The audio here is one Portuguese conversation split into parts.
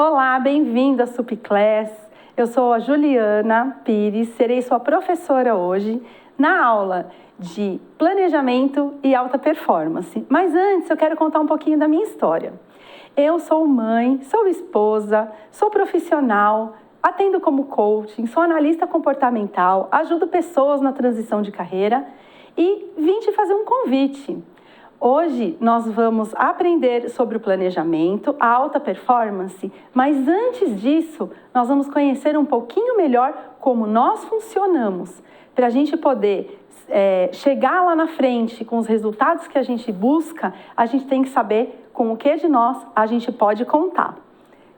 Olá, bem-vindo à Supclass. Eu sou a Juliana Pires, serei sua professora hoje na aula de planejamento e alta performance. Mas antes eu quero contar um pouquinho da minha história. Eu sou mãe, sou esposa, sou profissional, atendo como coaching, sou analista comportamental, ajudo pessoas na transição de carreira e vim te fazer um convite. Hoje nós vamos aprender sobre o planejamento, a alta performance, mas antes disso nós vamos conhecer um pouquinho melhor como nós funcionamos, para a gente poder chegar lá na frente com os resultados que a gente busca, a gente tem que saber com o que de nós a gente pode contar.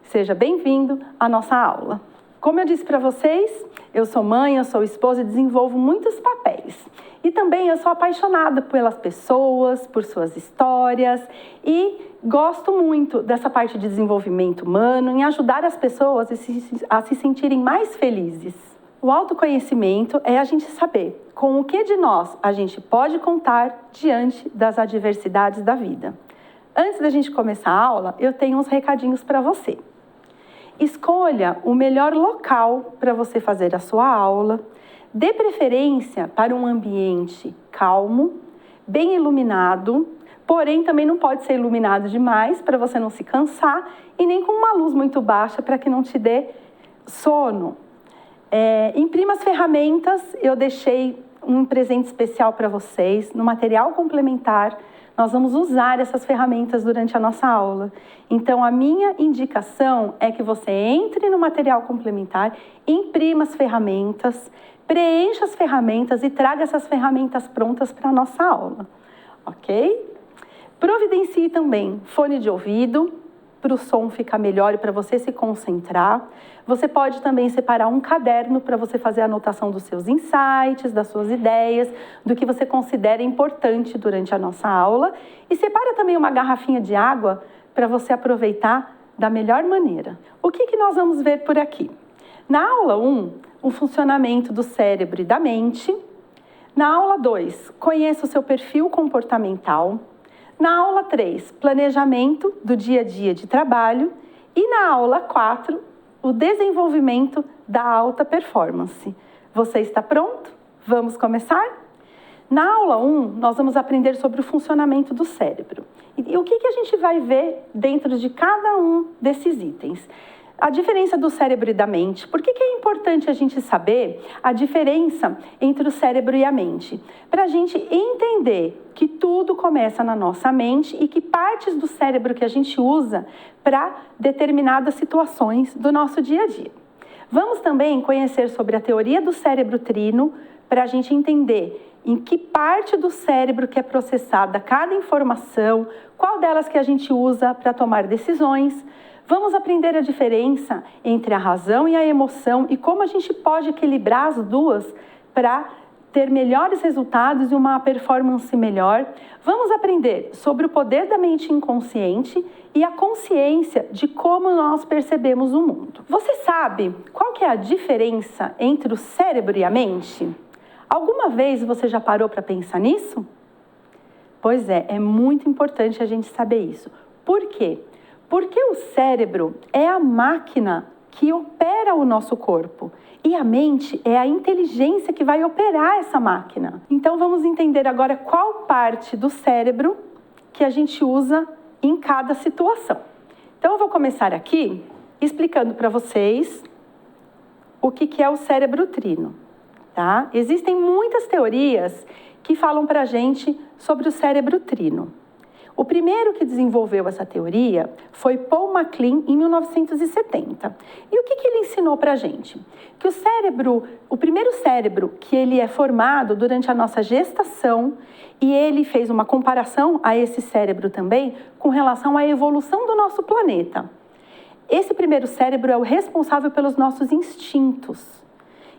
Seja bem-vindo à nossa aula. Como eu disse para vocês, eu sou mãe, eu sou esposa e desenvolvo muitos papéis. E também eu sou apaixonada pelas pessoas, por suas histórias e gosto muito dessa parte de desenvolvimento humano, em ajudar as pessoas a se sentirem mais felizes. O autoconhecimento é a gente saber com o que de nós a gente pode contar diante das adversidades da vida. Antes da gente começar a aula, eu tenho uns recadinhos para você. Escolha o melhor local para você fazer a sua aula. Dê preferência para um ambiente calmo, bem iluminado, porém também não pode ser iluminado demais para você não se cansar e nem com uma luz muito baixa para que não te dê sono. Imprima as ferramentas, eu deixei um presente especial para vocês no material complementar. Nós vamos usar essas ferramentas durante a nossa aula. Então, a minha indicação é que você entre no material complementar, imprima as ferramentas, preencha as ferramentas e traga essas ferramentas prontas para a nossa aula, ok? Providencie também fone de ouvido, para o som ficar melhor e para você se concentrar. Você pode também separar um caderno para você fazer a anotação dos seus insights, das suas ideias, do que você considera importante durante a nossa aula. E separa também uma garrafinha de água para você aproveitar da melhor maneira. O que nós vamos ver por aqui? Na aula 1, o funcionamento do cérebro e da mente. Na aula 2, conheça o seu perfil comportamental. Na aula 3, planejamento do dia a dia de trabalho. E na aula 4, o desenvolvimento da alta performance. Você está pronto? Vamos começar? Na aula 1, nós vamos aprender sobre o funcionamento do cérebro. E o que a gente vai ver dentro de cada um desses itens? A diferença do cérebro e da mente. Por que é importante a gente saber a diferença entre o cérebro e a mente? Para a gente entender que tudo começa na nossa mente e que partes do cérebro que a gente usa para determinadas situações do nosso dia a dia. Vamos também conhecer sobre a teoria do cérebro trino para a gente entender em que parte do cérebro que é processada cada informação, qual delas que a gente usa para tomar decisões. Vamos aprender a diferença entre a razão e a emoção e como a gente pode equilibrar as duas para ter melhores resultados e uma performance melhor. Vamos aprender sobre o poder da mente inconsciente e a consciência de como nós percebemos o mundo. Você sabe qual que é a diferença entre o cérebro e a mente? Alguma vez você já parou para pensar nisso? Pois é muito importante a gente saber isso. Por quê? Porque o cérebro é a máquina que opera o nosso corpo e a mente é a inteligência que vai operar essa máquina. Então vamos entender agora qual parte do cérebro que a gente usa em cada situação. Então eu vou começar aqui explicando para vocês o que é o cérebro trino, tá? Existem muitas teorias que falam para a gente sobre o cérebro trino. O primeiro que desenvolveu essa teoria foi Paul MacLean, em 1970. E o que ele ensinou para a gente? Que o primeiro cérebro que ele é formado durante a nossa gestação, e ele fez uma comparação a esse cérebro também com relação à evolução do nosso planeta. Esse primeiro cérebro é o responsável pelos nossos instintos.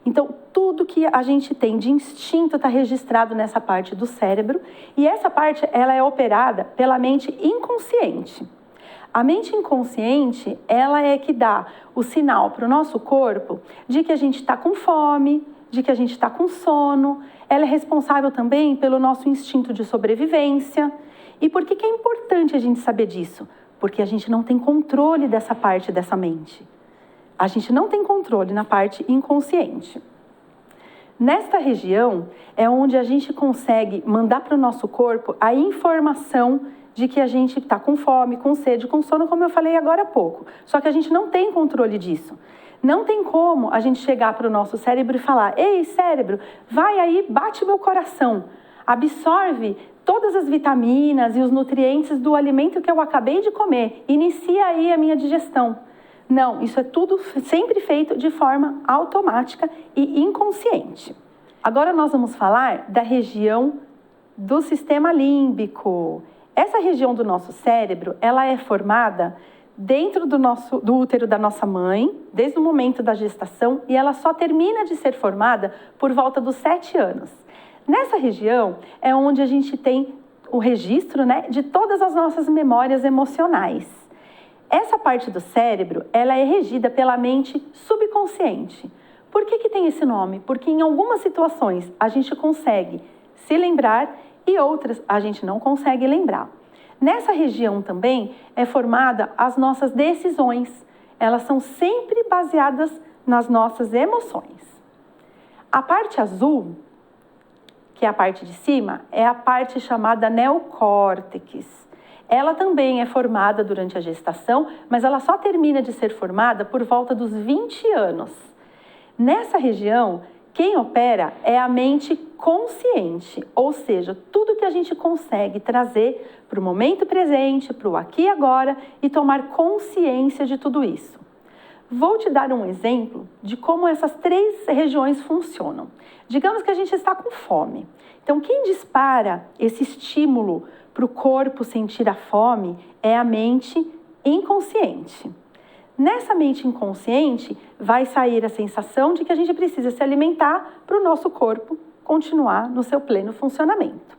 Então, tudo que a gente tem de instinto está registrado nessa parte do cérebro e essa parte ela é operada pela mente inconsciente. A mente inconsciente, ela é que dá o sinal para o nosso corpo de que a gente está com fome, de que a gente está com sono. Ela é responsável também pelo nosso instinto de sobrevivência. E por que é importante a gente saber disso? Porque a gente não tem controle dessa parte dessa mente. A gente não tem controle na parte inconsciente. Nesta região é onde a gente consegue mandar para o nosso corpo a informação de que a gente está com fome, com sede, com sono, como eu falei agora há pouco. Só que a gente não tem controle disso. Não tem como a gente chegar para o nosso cérebro e falar: ei, cérebro, vai aí, bate meu coração, absorve todas as vitaminas e os nutrientes do alimento que eu acabei de comer, inicia aí a minha digestão. Não, isso é tudo sempre feito de forma automática e inconsciente. Agora nós vamos falar da região do sistema límbico. Essa região do nosso cérebro, ela é formada dentro do útero da nossa mãe, desde o momento da gestação, e ela só termina de ser formada por volta dos 7 anos. Nessa região é onde a gente tem o registro, né, de todas as nossas memórias emocionais. Essa parte do cérebro, ela é regida pela mente subconsciente. Por que tem esse nome? Porque em algumas situações a gente consegue se lembrar e outras a gente não consegue lembrar. Nessa região também é formada as nossas decisões. Elas são sempre baseadas nas nossas emoções. A parte azul, que é a parte de cima, é a parte chamada neocórtex. Ela também é formada durante a gestação, mas ela só termina de ser formada por volta dos 20 anos. Nessa região, quem opera é a mente consciente, ou seja, tudo que a gente consegue trazer para o momento presente, para o aqui e agora e tomar consciência de tudo isso. Vou te dar um exemplo de como essas 3 regiões funcionam. Digamos que a gente está com fome. Então, quem dispara esse estímulo para o corpo sentir a fome é a mente inconsciente. Nessa mente inconsciente vai sair a sensação de que a gente precisa se alimentar para o nosso corpo continuar no seu pleno funcionamento.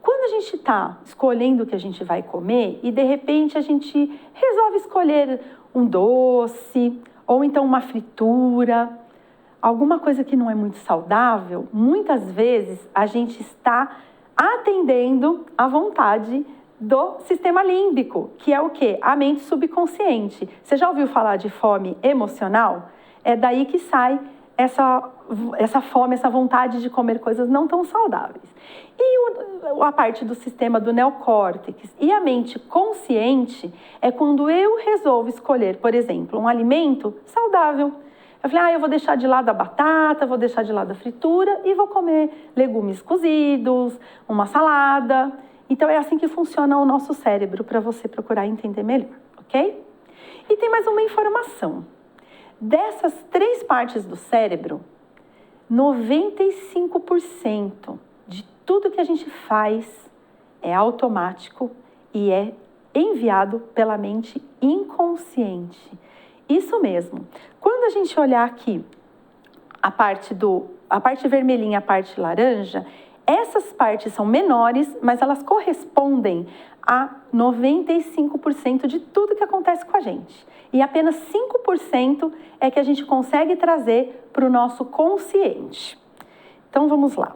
Quando a gente está escolhendo o que a gente vai comer e de repente a gente resolve escolher um doce ou então uma fritura, alguma coisa que não é muito saudável, muitas vezes a gente está atendendo à vontade do sistema límbico, que é o quê? A mente subconsciente. Você já ouviu falar de fome emocional? É daí que sai essa fome, essa vontade de comer coisas não tão saudáveis. E a parte do sistema do neocórtex e a mente consciente é quando eu resolvo escolher, por exemplo, um alimento saudável. Eu falei, eu vou deixar de lado a batata, vou deixar de lado a fritura e vou comer legumes cozidos, uma salada. Então, é assim que funciona o nosso cérebro, para você procurar entender melhor, ok? E tem mais uma informação. Dessas 3 partes do cérebro, 95% de tudo que a gente faz é automático e é enviado pela mente inconsciente. Isso mesmo. Quando a gente olhar aqui a parte vermelhinha, a parte laranja, essas partes são menores, mas elas correspondem a 95% de tudo que acontece com a gente. E apenas 5% é que a gente consegue trazer para o nosso consciente. Então, vamos lá.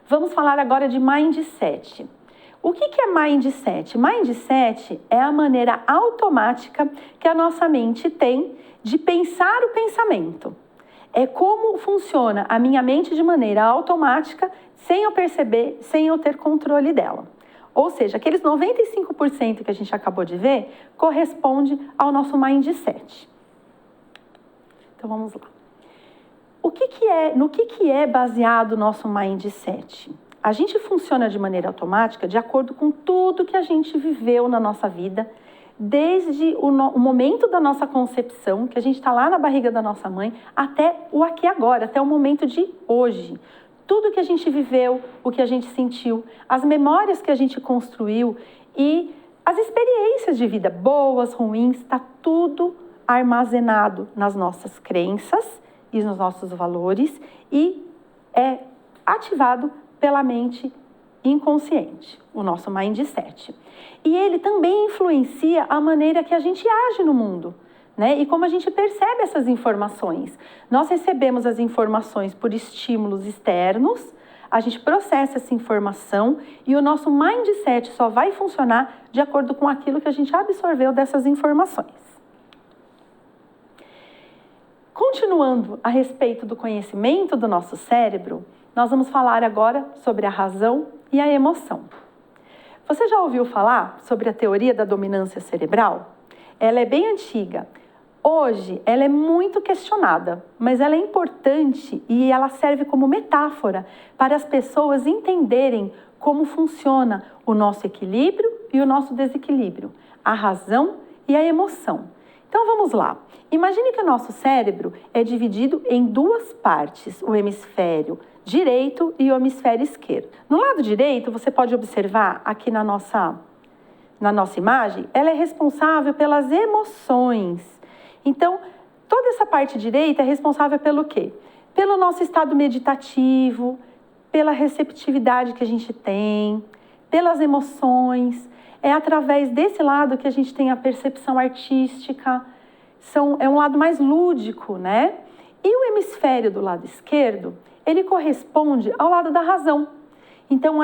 Vamos falar agora de mindset. O que é mindset? Mindset é a maneira automática que a nossa mente tem de pensar o pensamento. É como funciona a minha mente de maneira automática, sem eu perceber, sem eu ter controle dela. Ou seja, aqueles 95% que a gente acabou de ver, corresponde ao nosso mindset. Então, vamos lá. No que é baseado o nosso mindset? A gente funciona de maneira automática de acordo com tudo que a gente viveu na nossa vida, desde o momento da nossa concepção, que a gente está lá na barriga da nossa mãe, até o aqui e agora, até o momento de hoje. Tudo que a gente viveu, o que a gente sentiu, as memórias que a gente construiu e as experiências de vida, boas, ruins, está tudo armazenado nas nossas crenças e nos nossos valores e é ativado pela mente inconsciente, o nosso mindset. E ele também influencia a maneira que a gente age no mundo, né? E como a gente percebe essas informações. Nós recebemos as informações por estímulos externos, a gente processa essa informação e o nosso mindset só vai funcionar de acordo com aquilo que a gente absorveu dessas informações. Continuando a respeito do conhecimento do nosso cérebro, nós vamos falar agora sobre a razão e a emoção. Você já ouviu falar sobre a teoria da dominância cerebral? Ela é bem antiga. Hoje, ela é muito questionada, mas ela é importante e ela serve como metáfora para as pessoas entenderem como funciona o nosso equilíbrio e o nosso desequilíbrio, a razão e a emoção. Então, vamos lá. Imagine que o nosso cérebro é dividido em duas partes, o hemisfério direito e o hemisfério esquerdo. No lado direito, você pode observar aqui na nossa imagem, ela é responsável pelas emoções. Então, toda essa parte direita é responsável pelo quê? Pelo nosso estado meditativo, pela receptividade que a gente tem, pelas emoções. É através desse lado que a gente tem a percepção artística. É um lado mais lúdico, né? E o hemisfério do lado esquerdo, ele corresponde ao lado da razão. Então,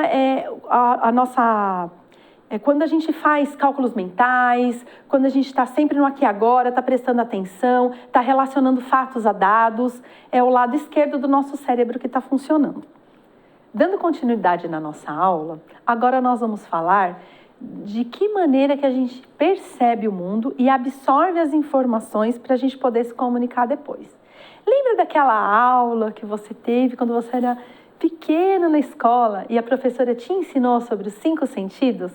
quando a gente faz cálculos mentais, quando a gente está sempre no aqui e agora, está prestando atenção, está relacionando fatos a dados, é o lado esquerdo do nosso cérebro que está funcionando. Dando continuidade na nossa aula, agora nós vamos falar de que maneira que a gente percebe o mundo e absorve as informações para a gente poder se comunicar depois. Lembra daquela aula que você teve quando você era pequeno na escola e a professora te ensinou sobre os 5 sentidos?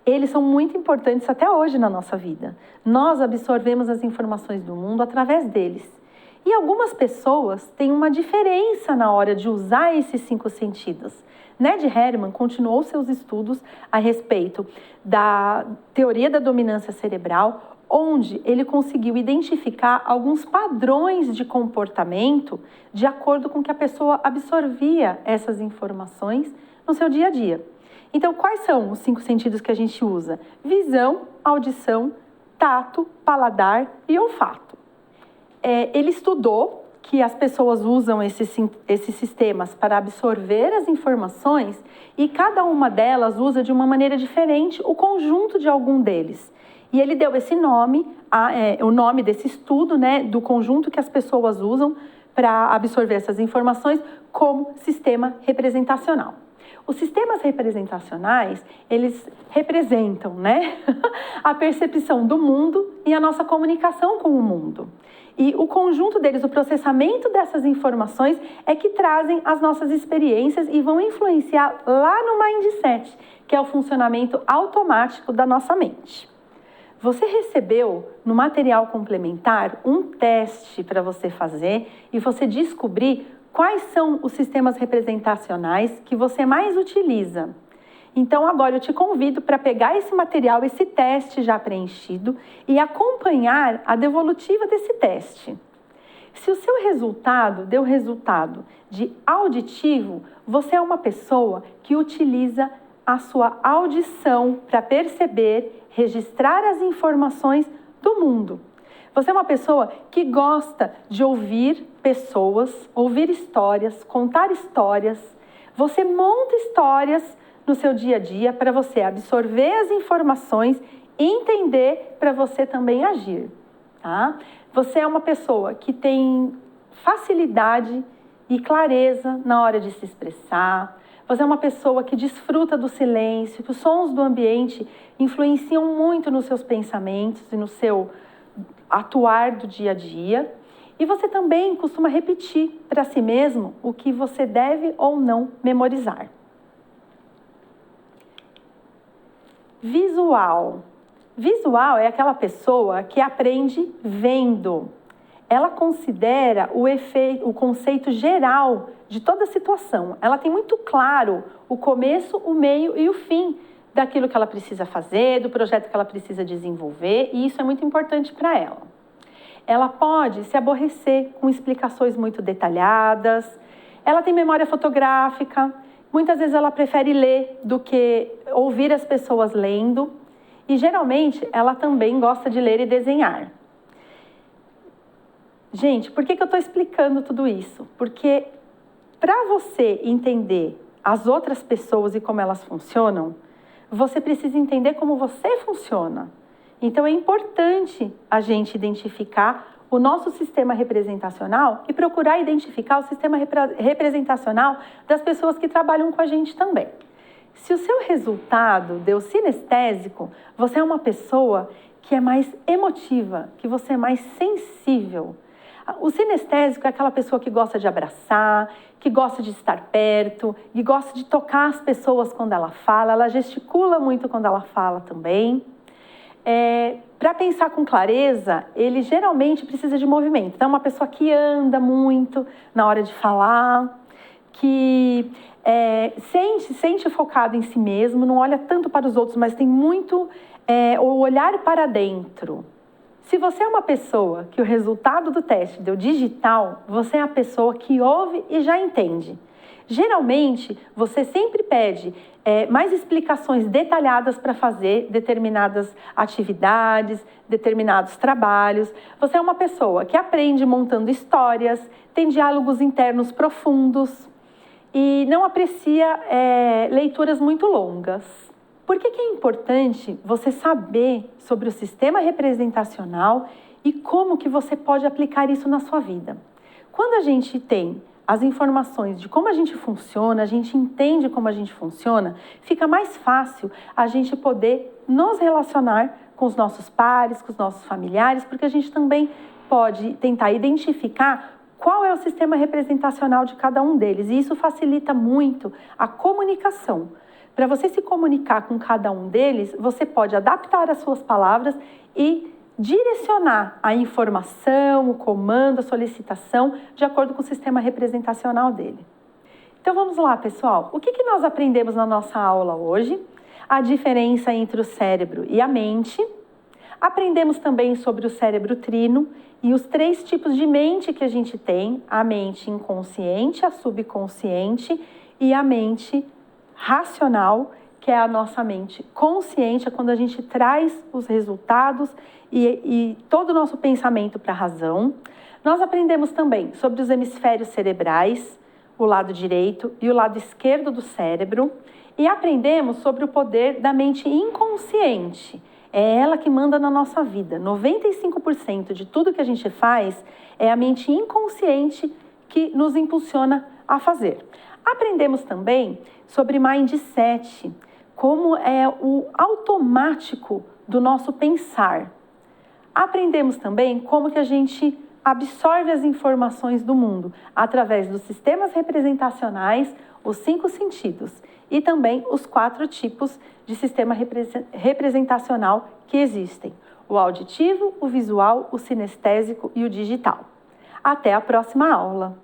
Eles são muito importantes até hoje na nossa vida. Nós absorvemos as informações do mundo através deles. E algumas pessoas têm uma diferença na hora de usar esses 5 sentidos. Ned Herman continuou seus estudos a respeito da teoria da dominância cerebral, onde ele conseguiu identificar alguns padrões de comportamento de acordo com que a pessoa absorvia essas informações no seu dia a dia. Então, quais são os 5 sentidos que a gente usa? Visão, audição, tato, paladar e olfato. Ele estudou que as pessoas usam esses sistemas para absorver as informações e cada uma delas usa de uma maneira diferente o conjunto de algum deles. E ele deu esse nome, o nome desse estudo, né, do conjunto que as pessoas usam para absorver essas informações como sistema representacional. Os sistemas representacionais, eles representam, né, a percepção do mundo e a nossa comunicação com o mundo. E o conjunto deles, o processamento dessas informações é que trazem as nossas experiências e vão influenciar lá no mindset, que é o funcionamento automático da nossa mente. Você recebeu no material complementar um teste para você fazer e você descobrir quais são os sistemas representacionais que você mais utiliza. Então, agora eu te convido para pegar esse material, esse teste já preenchido e acompanhar a devolutiva desse teste. Se o seu resultado deu resultado de auditivo, você é uma pessoa que utiliza a sua audição para perceber, registrar as informações do mundo. Você é uma pessoa que gosta de ouvir pessoas, ouvir histórias, contar histórias. Você monta histórias no seu dia a dia para você absorver as informações e entender para você também agir, tá? Você é uma pessoa que tem facilidade e clareza na hora de se expressar. Você é uma pessoa que desfruta do silêncio, que os sons do ambiente influenciam muito nos seus pensamentos e no seu atuar do dia a dia. E você também costuma repetir para si mesmo o que você deve ou não memorizar. Visual. Visual é aquela pessoa que aprende vendo. Ela considera o conceito geral de toda a situação. Ela tem muito claro o começo, o meio e o fim daquilo que ela precisa fazer, do projeto que ela precisa desenvolver, e isso é muito importante para ela. Ela pode se aborrecer com explicações muito detalhadas. Ela tem memória fotográfica. Muitas vezes ela prefere ler do que ouvir as pessoas lendo. E geralmente ela também gosta de ler e desenhar. Gente, por que eu estou explicando tudo isso? Porque para você entender as outras pessoas e como elas funcionam, você precisa entender como você funciona. Então, é importante a gente identificar o nosso sistema representacional e procurar identificar o sistema representacional das pessoas que trabalham com a gente também. Se o seu resultado deu sinestésico, você é uma pessoa que é mais emotiva, que você é mais sensível. O sinestésico é aquela pessoa que gosta de abraçar, que gosta de estar perto, que gosta de tocar as pessoas quando ela fala, ela gesticula muito quando ela fala também. Para pensar com clareza, ele geralmente precisa de movimento. Então, é uma pessoa que anda muito na hora de falar, que sente focado em si mesmo, não olha tanto para os outros, mas tem muito o olhar para dentro. Se você é uma pessoa que o resultado do teste deu digital, você é a pessoa que ouve e já entende. Geralmente, você sempre pede mais explicações detalhadas para fazer determinadas atividades, determinados trabalhos. Você é uma pessoa que aprende montando histórias, tem diálogos internos profundos e não aprecia leituras muito longas. Por que é importante você saber sobre o sistema representacional e como que você pode aplicar isso na sua vida? Quando a gente tem as informações de como a gente funciona, a gente entende como a gente funciona, fica mais fácil a gente poder nos relacionar com os nossos pares, com os nossos familiares, porque a gente também pode tentar identificar qual é o sistema representacional de cada um deles. E isso facilita muito a comunicação. Para você se comunicar com cada um deles, você pode adaptar as suas palavras e direcionar a informação, o comando, a solicitação, de acordo com o sistema representacional dele. Então vamos lá, pessoal. O que nós aprendemos na nossa aula hoje? A diferença entre o cérebro e a mente. Aprendemos também sobre o cérebro trino e os 3 tipos de mente que a gente tem: a mente inconsciente, a subconsciente e a mente racional, que é a nossa mente consciente, é quando a gente traz os resultados e todo o nosso pensamento para a razão. Nós aprendemos também sobre os hemisférios cerebrais, o lado direito e o lado esquerdo do cérebro, e aprendemos sobre o poder da mente inconsciente. É ela que manda na nossa vida. 95% de tudo que a gente faz é a mente inconsciente que nos impulsiona a fazer. Aprendemos também sobre mindset, como é o automático do nosso pensar. Aprendemos também como que a gente absorve as informações do mundo através dos sistemas representacionais, os 5 sentidos, e também os 4 tipos de sistema representacional que existem: o auditivo, o visual, o sinestésico e o digital. Até a próxima aula!